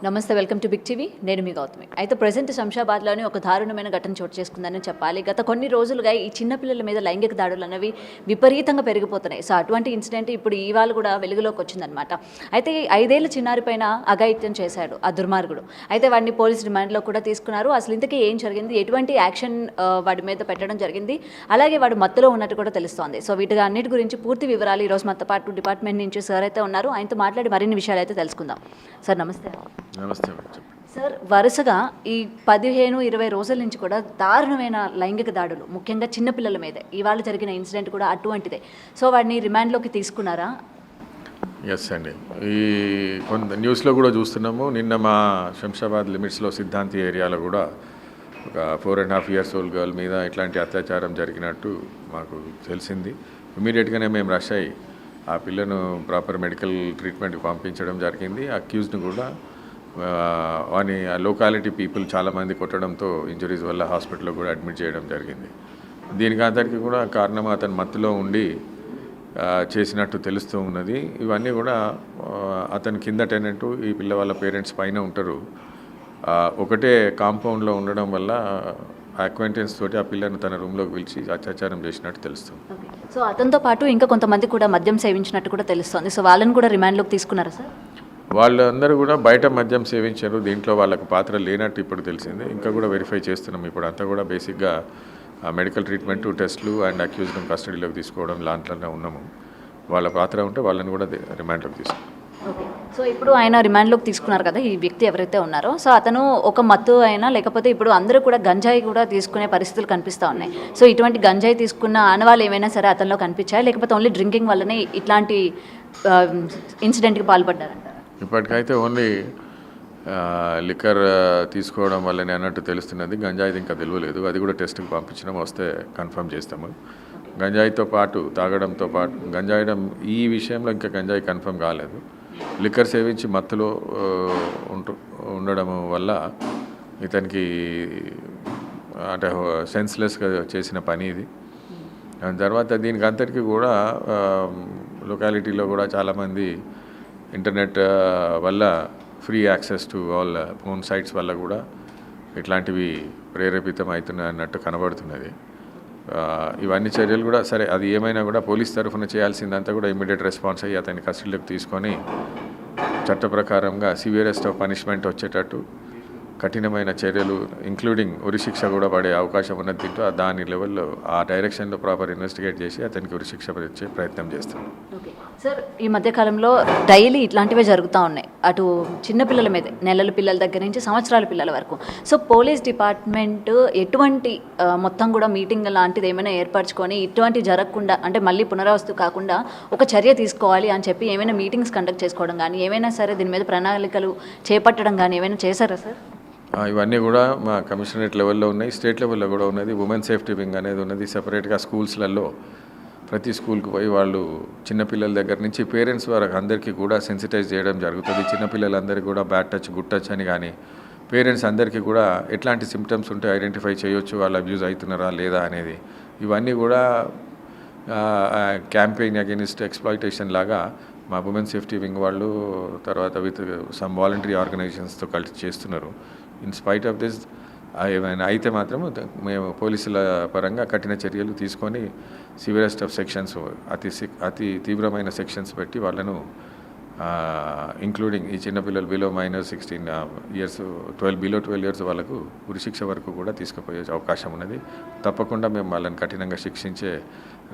నమస్తే, welcome to big TV. నేను మీ గౌతమి. అయితే ప్రజెంట్ శంషాబాద్లోని ఒక దారుణమైన ఘటన చోటు చేసుకుందని చెప్పాలి. గత కొన్ని రోజులుగా ఈ చిన్నపిల్లల మీద లైంగిక దాడులు అనేవి విపరీతంగా పెరిగిపోతున్నాయి. సో అటువంటి ఇన్సిడెంట్ ఇప్పుడు ఇవాళ కూడా వెలుగులోకి వచ్చిందనమాట. అయితే 5 ఏళ్ల చిన్నారి పైన అఘాయిత్యం చేశాడు ఆ దుర్మార్గుడు. అయితే వాడిని పోలీస్ రిమాండ్లో కూడా తీసుకున్నారు. అసలు ఇంతకీ ఏం జరిగింది, ఎటువంటి యాక్షన్ వాడి మీద పెట్టడం జరిగింది, అలాగే వాడు మత్తులో ఉన్నట్టు కూడా తెలుస్తోంది. సో వీటి అన్నిటి గురించి పూర్తి వివరాలు ఈరోజు మనతో పాటు డిపార్ట్మెంట్ నుంచి సార్ అయితే ఉన్నారు. ఆయనతో మాట్లాడి మరిన్ని విషయాలు అయితే తెలుసుకుందాం. సార్ నమస్తే. నమస్తే సార్, వరుసగా ఈ 15-20 రోజుల నుంచి కూడా దారుణమైన లైంగిక దాడులు, ముఖ్యంగా చిన్నపిల్లల మీదే. ఇవాళ జరిగిన ఇన్సిడెంట్ కూడా అటువంటిదే. సో వాడిని రిమాండ్లోకి తీసుకున్నారా? ఎస్ అండి, ఈ కొంత న్యూస్లో కూడా చూస్తున్నాము. నిన్న మా శంషాబాద్ లిమిట్స్లో సిద్ధాంతి ఏరియాలో కూడా ఒక 4.5 years old గర్ల్ మీద ఇట్లాంటి అత్యాచారం జరిగినట్టు మాకు తెలిసింది. ఇమీడియట్గానే మేము రష్ అయ్యి ఆ పిల్లను ప్రాపర్ మెడికల్ ట్రీట్మెంట్కి పంపించడం జరిగింది. అక్యూజ్ని కూడా వాని లోకాలిటీ పీపుల్ చాలామంది కొట్టడంతో ఇంజరీస్ వల్ల హాస్పిటల్లో కూడా అడ్మిట్ చేయడం జరిగింది. దీనికి అతనికి కూడా కారణం అతను మత్తులో ఉండి చేసినట్టు తెలుస్తూ ఉన్నది. ఇవన్నీ కూడా అతని కింద టెనెంట్, ఈ పిల్ల వాళ్ళ పేరెంట్స్ పైన ఉంటారు. ఒకటే కాంపౌండ్లో ఉండడం వల్ల అక్వైంటెన్స్ తోటి ఆ పిల్లను తన రూమ్లోకి పిలిచి అత్యాచారం చేసినట్టు తెలుస్తుంది. సో అతనితో పాటు ఇంకా కొంతమంది కూడా మద్యం సేవించినట్టు కూడా తెలుస్తుంది. సో వాళ్ళని కూడా రిమాండ్లోకి తీసుకున్నారా సార్? వాళ్ళందరూ కూడా బయట మద్యం సేవించారు. దీంట్లో వాళ్ళకు పాత్ర లేనట్టు ఇప్పుడు తెలిసింది. ఇంకా కూడా వెరిఫై చేస్తున్నాం. ఇప్పుడు అంతా కూడా బేసిక్గా మెడికల్ ట్రీట్మెంట్, టెస్టులు అండ్ అక్యూజ్ను కస్టడీలోకి తీసుకోవడం లాంటిలోనే ఉన్నాము. వాళ్ళ పాత్ర ఉంటే వాళ్ళని కూడా రిమాండ్లోకి తీసుకున్నాం. ఓకే. సో ఇప్పుడు ఆయన రిమాండ్లోకి తీసుకున్నారు కదా, ఈ వ్యక్తి ఎవరైతే ఉన్నారో, సో అతను ఒక మత్తు అయినా లేకపోతే ఇప్పుడు అందరూ కూడా గంజాయి కూడా తీసుకునే పరిస్థితులు కనిపిస్తూ ఉన్నాయి. సో ఇటువంటి గంజాయి తీసుకున్న ఆనవాళ్ళు ఏమైనా సరే అతనిలో కనిపించాయి, లేకపోతే ఓన్లీ డ్రింకింగ్ వల్లనే ఇట్లాంటి ఇన్సిడెంట్కి పాల్పడ్డారంట? ఇప్పటికైతే ఓన్లీ లిక్కర్ తీసుకోవడం వల్లనే అన్నట్టు తెలుస్తున్నది. గంజాయిది ఇంకా తెలియలేదు. అది కూడా టెస్ట్కి పంపించడం, వస్తే కన్ఫర్మ్ చేస్తాము. గంజాయితో పాటు తాగడంతో పాటు గంజాయడం ఈ విషయంలో ఇంకా గంజాయి కన్ఫర్మ్ కాలేదు. లిక్కర్ సేవించి మత్తులో ఉండడం వల్ల ఇతనికి అంటే సెన్స్లెస్గా చేసిన పని ఇది. దాని తర్వాత దీనికి అంతటికీ కూడా లొకాలిటీలో కూడా చాలామంది ఇంటర్నెట్ వల్ల free access to all phone sites వల్ల కూడా ఇట్లాంటివి ప్రేరేపితం అవుతున్నాయి అన్నట్టు కనబడుతున్నది. ఇవన్నీ చర్యలు కూడా సరే, అది ఏమైనా కూడా పోలీస్ తరఫున చేయాల్సిందంతా కూడా ఇమ్మీడియట్ రెస్పాన్స్ అయ్యి అతన్ని కస్టడీలోకి తీసుకొని చట్ట ప్రకారంగా సివియరెస్ట్ ఆఫ్ పనిష్మెంట్ వచ్చేటట్టు కఠినమైన చర్యలు ఇంక్లూడింగ్ ఉరిశిక్ష కూడా పడే అవకాశం ఉన్నది. దీంట్లో దాని లెవెల్లో ఆ డైరెక్షన్లో ప్రాపర్ ఇన్వెస్టిగేట్ చేసి అతనికి ఉరిశిక్ష ఇచ్చే ప్రయత్నం చేస్తాం. ఓకే సార్, ఈ మధ్యకాలంలో డైలీ ఇట్లాంటివే జరుగుతూ ఉన్నాయి, అటు చిన్నపిల్లల మీద, నెలల పిల్లల దగ్గర నుంచి సంవత్సరాల పిల్లల వరకు. సో పోలీస్ డిపార్ట్మెంట్ ఎటువంటి మొత్తం కూడా మీటింగ్ లాంటిది ఏమైనా ఏర్పరచుకొని ఇటువంటి జరగకుండా, అంటే మళ్ళీ పునరావస్తు కాకుండా ఒక చర్య తీసుకోవాలి అని చెప్పి ఏమైనా మీటింగ్స్ కండక్ట్ చేసుకోవడం కానీ, ఏమైనా సరే దీని మీద ప్రణాళికలు చేపట్టడం కానీ ఏమైనా చేశారా సార్? ఇవన్నీ కూడా మా కమిషనరేట్ లెవెల్లో ఉన్నాయి, స్టేట్ లెవెల్లో కూడా ఉన్నది. ఉమెన్ సేఫ్టీ వింగ్ అనేది ఉన్నది సపరేట్గా. స్కూల్స్లలో ప్రతి స్కూల్కి పోయి వాళ్ళు చిన్నపిల్లల దగ్గర నుంచి పేరెంట్స్ వరకు అందరికీ కూడా సెన్సిటైజ్ చేయడం జరుగుతుంది. చిన్నపిల్లలందరికీ కూడా బ్యాడ్ టచ్, గుడ్ టచ్ అని కానీ పేరెంట్స్ అందరికీ కూడా ఎట్లాంటి సిమ్టమ్స్ ఉంటే ఐడెంటిఫై చేయొచ్చు, వాళ్ళు అబ్యూజ్ అవుతున్నారా లేదా అనేది. ఇవన్నీ కూడా క్యాంపెయిన్ అగెనిస్ట్ ఎక్స్ప్లాయిటేషన్ లాగా మా ఉమెన్ సేఫ్టీ వింగ్ వాళ్ళు తర్వాత విత్ సమ్ వాలంటరీ ఆర్గనైజేషన్స్తో కలిసి చేస్తున్నారు. ఇన్ స్పైట్ ఆఫ్ దిస్ ఏమైనా అయితే మాత్రం మేము పోలీసుల పరంగా కఠిన చర్యలు తీసుకొని సివియరెస్ట్ ఆఫ్ సెక్షన్స్, అతి తీవ్రమైన సెక్షన్స్ పెట్టి వాళ్ళను ఇంక్లూడింగ్ ఈ చిన్నపిల్లలు బిలో -16 years, 12 years వాళ్ళకు ఉరిశిక్ష వరకు కూడా తీసుకుపోయే అవకాశం ఉన్నది. తప్పకుండా మేము వాళ్ళని కఠినంగా శిక్షించే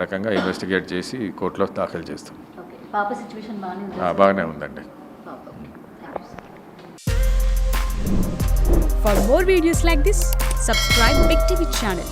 రకంగా ఇన్వెస్టిగేట్ చేసి కోర్టులో దాఖలు చేస్తాం. బాగానే ఉందండి. For more videos like this, subscribe Big TV channel.